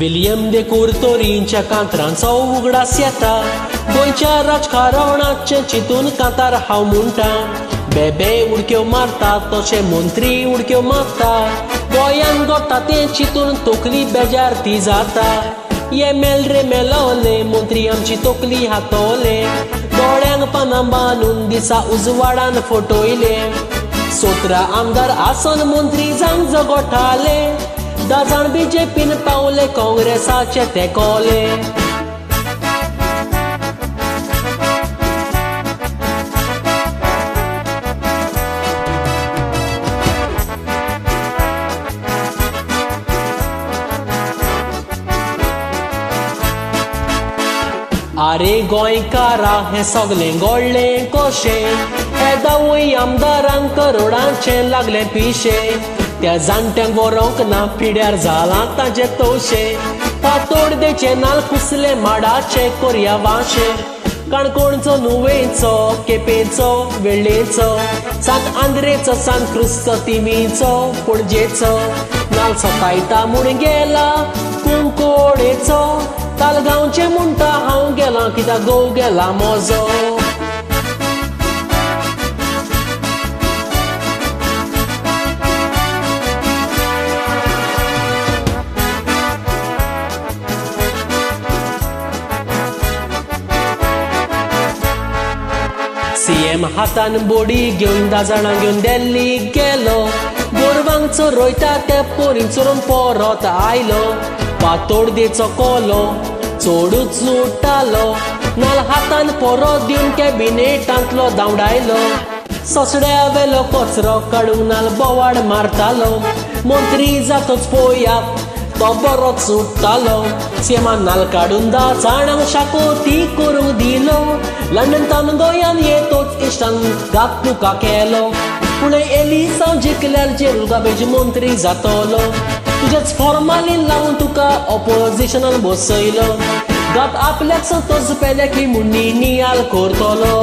William दे कुर्तोरींच्या कांतरांचो उगडास येता गोंयच्या राजकारणाचे चिंतून कांतार हांव म्हणटा बेबे उडक्यो मारता तशे मंत्री उडक्यो मारता गोंयान घडटा तें चिंतून तकली बेजार ती जाता ये मेल रे मेलवले मंत्री आमची तकली हातवले दोळ्यांक पानां बांदून दिसा उजवाडान फटयले 17 आमदार आसन मंत्री जांक जगोठाले 10 जाण बीजेपीन पावले काँग्रेसाचे तेकोले आरे गोंयकारा हे सगलें घडलें कशें हे 10 आमदारांक करोडांचे लागले पिशे त्या जाणट्यांक व्हरोंक ना पिड्यार जाला ताजे तोशे फातोर्डेचे नाल कुसले माडाचे कोरया वाशे काणकोणचो नुवेचो केपेंचो वेळ्ळेचो सांत आंद्रेचो सांत क्रिस्त तिमीचो पणजेचो नाल सतायता म्हूण गेला कुंकोडेचो तालगांवचे म्हणटा हांव गेला कित्याक गो गेला मोजो सीएम हातान बोडी घेवन 10 जाणां घेवन दिल्लीक गेलो गोरवांक रोयता ते पोरींक चोरून परत आयलो फातोर्डेचो कोलो चोडूच सुट्टालो नाल हातान परत दिवन कॅबिनेटांतलो धांवडायलो ससड्या वेलो कचरो काडून नाल बोवाड मारतालो मंत्री जातोच पळयात तो बरोच सुट्टालो सीएमान नाल काडून 10 जाणांक शाकोती करूंक दिलो लंडनतान गोंयान येतोच इश्टान घात तुका केलो पुणे एलिसा जिखल्यार जेरुगाबेज मंत्री जातलो तुजेच फॉर्मालीन लावून तुका ऑपोजिशनान बसयलो घात आपल्याक संतोष पेले की मुन्नी नियाल करतलो